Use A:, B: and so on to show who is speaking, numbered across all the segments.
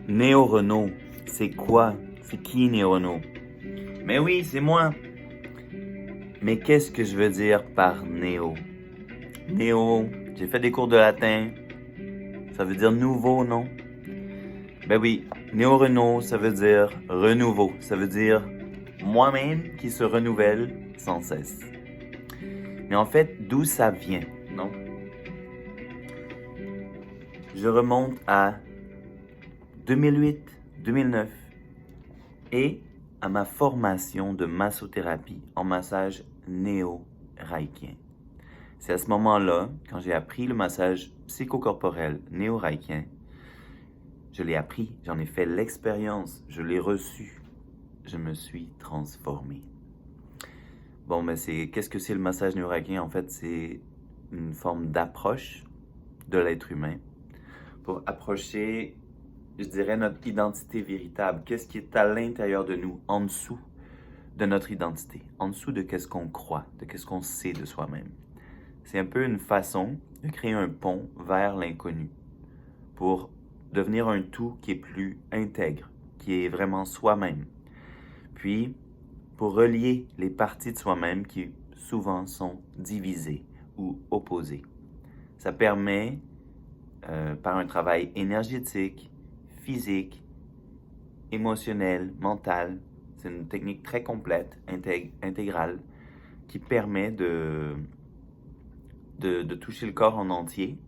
A: Néo Renault, c'est quoi? C'est qui Néo Renault? Mais oui, c'est moi. Mais qu'est-ce que je veux dire par néo? Néo, j'ai fait des cours de latin. Ça veut dire nouveau, non? Ben oui, Néo Renault, ça veut dire renouveau. Ça veut dire moi-même qui se renouvelle sans cesse. Mais en fait, d'où ça vient, non? Je remonte à 2008, 2009 et à ma formation de massothérapie en massage néo-reikien. C'est à ce moment-là, quand j'ai appris le massage psychocorporel néo-reikien, je l'ai appris, j'en ai fait l'expérience, je l'ai reçu, je me suis transformé. Bon, mais qu'est-ce que c'est le massage néo-reikien? En fait, c'est une forme d'approche de l'être humain pour approcher, je dirais, notre identité véritable. Qu'est-ce qui est à l'intérieur de nous, en dessous de notre identité, en dessous de qu'est-ce qu'on croit, de qu'est-ce qu'on sait de soi-même. C'est un peu une façon de créer un pont vers l'inconnu pour devenir un tout qui est plus intègre, qui est vraiment soi-même. Puis, pour relier les parties de soi-même qui souvent sont divisées ou opposées. Ça permet, par un travail énergétique, physique, émotionnel, mental, c'est une technique très complète, intégrale, qui permet de toucher le corps en entier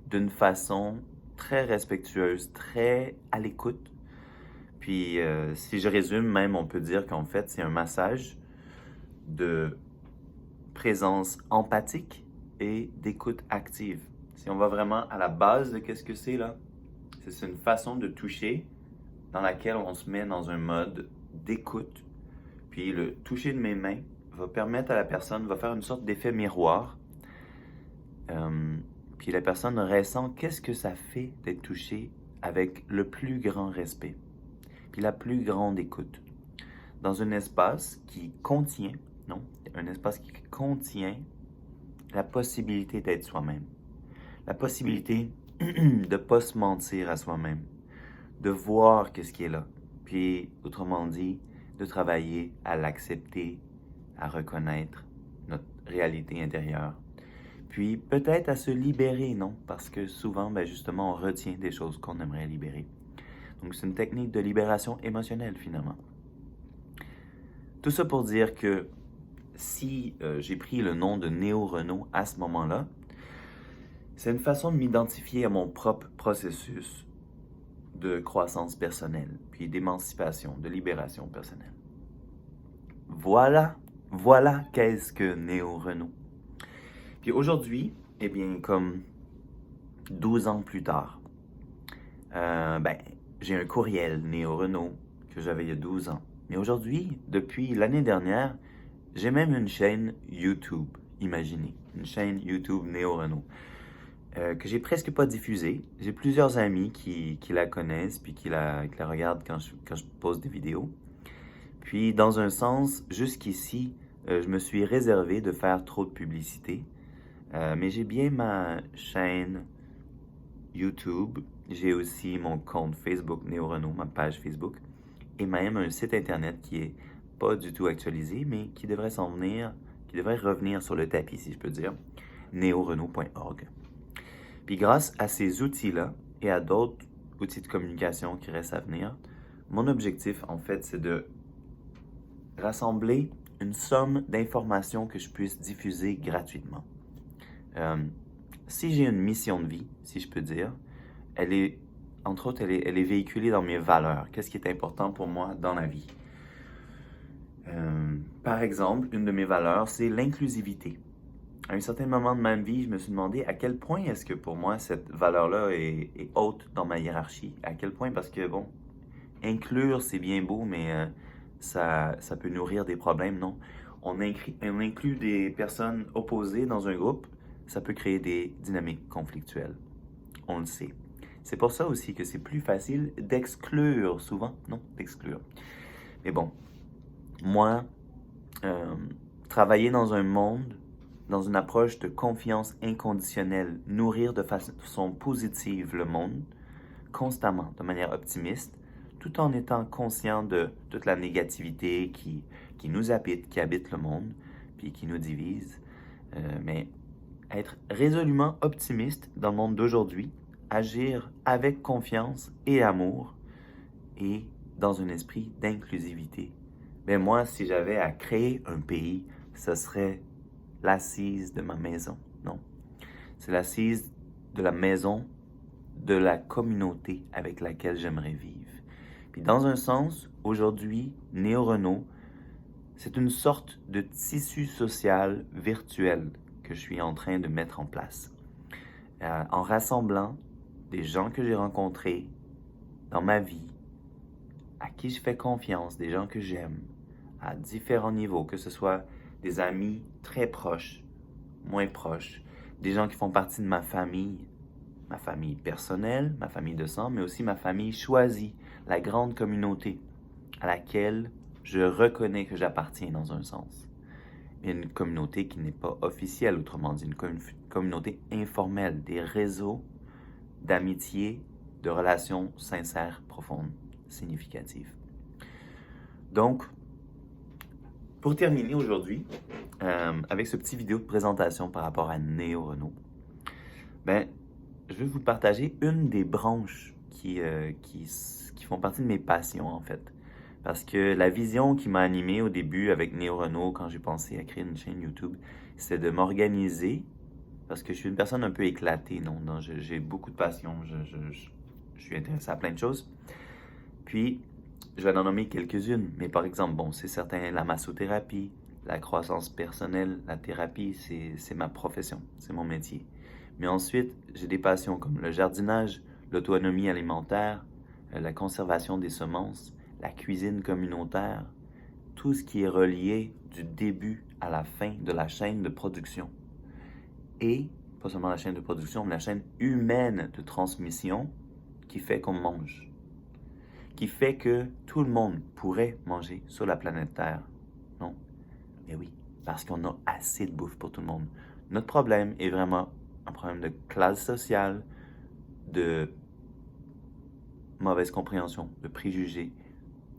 A: d'une façon très respectueuse, très à l'écoute. Puis, si je résume, même, on peut dire qu'en fait, c'est un massage de présence empathique et d'écoute active. Si on va vraiment à la base de qu'est-ce que c'est là, c'est une façon de toucher dans laquelle on se met dans un mode d'écoute. Puis le toucher de mes mains va permettre à la personne, va faire une sorte d'effet miroir. Puis la personne ressent qu'est-ce que ça fait d'être touché avec le plus grand respect, puis la plus grande écoute, dans un espace qui contient, non, un espace qui contient la possibilité d'être soi-même, la possibilité de ne pas se mentir à soi-même, de voir qu'est-ce qui est là, puis autrement dit, de travailler à l'accepter, à reconnaître notre réalité intérieure. Puis peut-être à se libérer, non? Parce que souvent, ben justement, on retient des choses qu'on aimerait libérer. Donc c'est une technique de libération émotionnelle finalement. Tout ça pour dire que si j'ai pris le nom de Néo Renault à ce moment-là, c'est une façon de m'identifier à mon propre processus de croissance personnelle, puis d'émancipation, de libération personnelle. Voilà qu'est-ce que Néo Renault. Puis aujourd'hui, eh bien, comme 12 ans plus tard, j'ai un courriel Néo Renault que j'avais il y a 12 ans. Mais aujourd'hui, depuis l'année dernière, j'ai même une chaîne YouTube, imaginez, une chaîne YouTube Néo Renault, que j'ai presque pas diffusée. J'ai plusieurs amis qui la connaissent puis qui la regardent quand je pose des vidéos. Puis, dans un sens, jusqu'ici, je me suis réservé de faire trop de publicité. Mais j'ai bien ma chaîne YouTube. J'ai aussi mon compte Facebook Néo Renault, ma page Facebook. Et même un site internet qui est pas du tout actualisé, mais qui devrait qui devrait revenir sur le tapis, si je peux dire, neorenault.org. Puis grâce à ces outils-là et à d'autres outils de communication qui restent à venir, mon objectif, en fait, c'est de rassembler une somme d'informations que je puisse diffuser gratuitement. Si j'ai une mission de vie, si je peux dire, elle est, entre autres, elle est véhiculée dans mes valeurs. Qu'est-ce qui est important pour moi dans la vie? Par exemple, une de mes valeurs, c'est l'inclusivité. À un certain moment de ma vie, je me suis demandé à quel point est-ce que pour moi cette valeur-là est haute dans ma hiérarchie. À quel point, parce que bon, inclure c'est bien beau, mais ça peut nourrir des problèmes, non? On inclut des personnes opposées dans un groupe, ça peut créer des dynamiques conflictuelles. On le sait. C'est pour ça aussi que c'est plus facile d'exclure, souvent, non, d'exclure. Mais bon, moi, travailler dans un monde, dans une approche de confiance inconditionnelle, nourrir de façon positive le monde, constamment de manière optimiste, tout en étant conscient de toute la négativité qui nous habite, qui habite le monde, puis qui nous divise. Mais être résolument optimiste dans le monde d'aujourd'hui, agir avec confiance et amour et dans un esprit d'inclusivité. Mais moi, si j'avais à créer un pays, ce serait l'assise de ma maison, non? C'est l'assise de la maison de la communauté avec laquelle j'aimerais vivre. Puis dans un sens, aujourd'hui, Néo-Renault, c'est une sorte de tissu social virtuel que je suis en train de mettre en place. En rassemblant des gens que j'ai rencontrés dans ma vie, à qui je fais confiance, des gens que j'aime, à différents niveaux, que ce soit des amis très proches, moins proches, des gens qui font partie de ma famille personnelle, ma famille de sang, mais aussi ma famille choisie, la grande communauté à laquelle je reconnais que j'appartiens dans un sens. Mais une communauté qui n'est pas officielle, autrement dit, une communauté informelle, des réseaux d'amitié, de relations sincères, profondes, significatives. Donc, pour terminer aujourd'hui, avec ce petit vidéo de présentation par rapport à Néo-Renault, je vais vous partager une des branches qui font partie de mes passions, en fait. Parce que la vision qui m'a animé au début avec Néo-Renault, quand j'ai pensé à créer une chaîne YouTube, c'est de m'organiser, parce que je suis une personne un peu éclatée, non, j'ai beaucoup de passion, je suis intéressé à plein de choses. Puis, je vais en nommer quelques-unes, mais par exemple, c'est certain, la massothérapie, la croissance personnelle, la thérapie, c'est ma profession, c'est mon métier. Mais ensuite, j'ai des passions comme le jardinage, l'autonomie alimentaire, la conservation des semences, la cuisine communautaire, tout ce qui est relié du début à la fin de la chaîne de production. Et, pas seulement la chaîne de production, mais la chaîne humaine de transmission qui fait qu'on mange. Qui fait que tout le monde pourrait manger sur la planète Terre. Non? Mais oui, parce qu'on a assez de bouffe pour tout le monde. Notre problème est vraiment un problème de classe sociale, de mauvaise compréhension, de préjugés,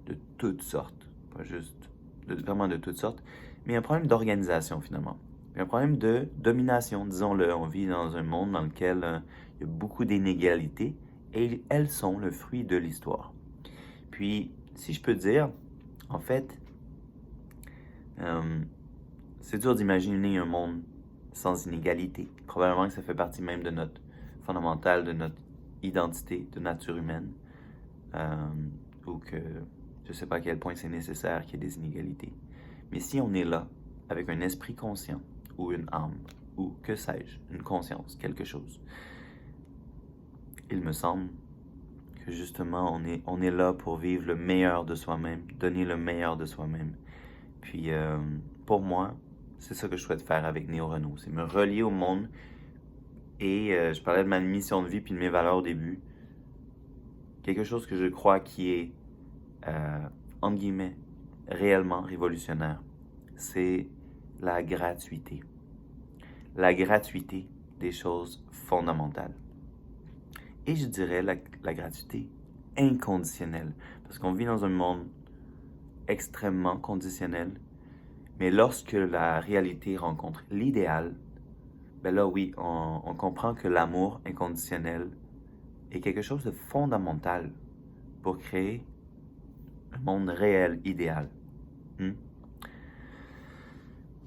A: de toutes sortes. Pas juste, vraiment de toutes sortes, mais un problème d'organisation finalement. Un problème de domination, disons-le. On vit dans un monde dans lequel il y a beaucoup d'inégalités et elles sont le fruit de l'histoire. Puis, si je peux dire, en fait, c'est dur d'imaginer un monde sans inégalité. Probablement que ça fait partie même de notre fondamentale, de notre identité, de nature humaine, ou que je ne sais pas à quel point c'est nécessaire qu'il y ait des inégalités. Mais si on est là, avec un esprit conscient, ou une âme, ou que sais-je, une conscience, quelque chose, il me semble que justement, on est là pour vivre le meilleur de soi-même, donner le meilleur de soi-même. Puis, pour moi, c'est ça que je souhaite faire avec Néo-Renault, c'est me relier au monde. Et je parlais de ma mission de vie puis de mes valeurs au début. Quelque chose que je crois qui est, entre guillemets, réellement révolutionnaire, c'est la gratuité. La gratuité des choses fondamentales. Et je dirais la gratuité inconditionnelle. Parce qu'on vit dans un monde extrêmement conditionnel. Mais lorsque la réalité rencontre l'idéal, là oui, on comprend que l'amour inconditionnel est quelque chose de fondamental pour créer un monde réel, idéal.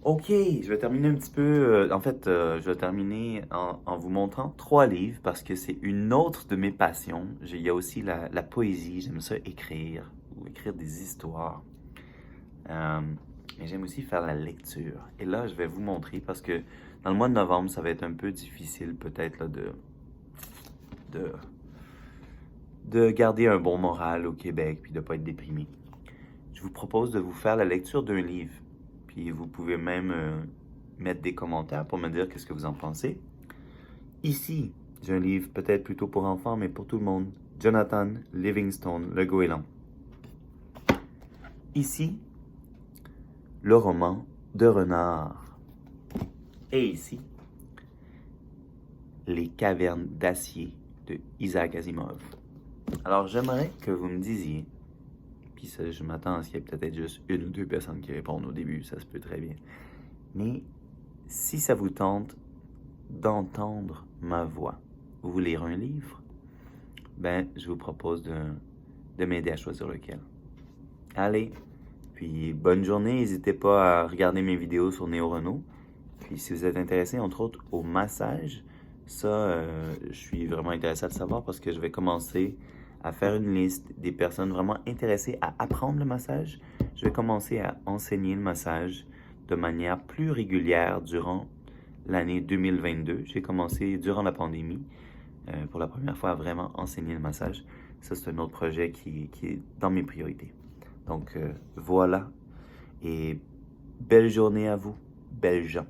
A: Ok, je vais terminer un petit peu, je vais terminer en vous montrant 3 livres parce que c'est une autre de mes passions. Il y a aussi la poésie, j'aime ça écrire ou écrire des histoires. Mais j'aime aussi faire la lecture. Et là, je vais vous montrer parce que dans le mois de novembre, ça va être un peu difficile peut-être là, de garder un bon moral au Québec puis de ne pas être déprimé. Je vous propose de vous faire la lecture d'un livre. Puis vous pouvez même mettre des commentaires pour me dire qu'est-ce que vous en pensez. Ici, j'ai un livre peut-être plutôt pour enfants, mais pour tout le monde. Jonathan Livingstone, Le Goéland. Ici, le roman de Renard. Et ici, Les cavernes d'acier de Isaac Asimov. Alors, j'aimerais que vous me disiez, puis ça, je m'attends à ce qu'il y ait peut-être juste une ou deux personnes qui répondent au début, ça se peut très bien. Mais si ça vous tente d'entendre ma voix, vous lire un livre, ben, je vous propose de m'aider à choisir lequel. Allez, puis bonne journée, n'hésitez pas à regarder mes vidéos sur Néo Renault. Puis si vous êtes intéressé, entre autres, au massage, ça, je suis vraiment intéressé à le savoir parce que je vais commencer à faire une liste des personnes vraiment intéressées à apprendre le massage. Je vais commencer à enseigner le massage de manière plus régulière durant l'année 2022. J'ai commencé durant la pandémie pour la première fois à vraiment enseigner le massage. Ça, c'est un autre projet qui est dans mes priorités. Donc voilà, et belle journée à vous, belles gens.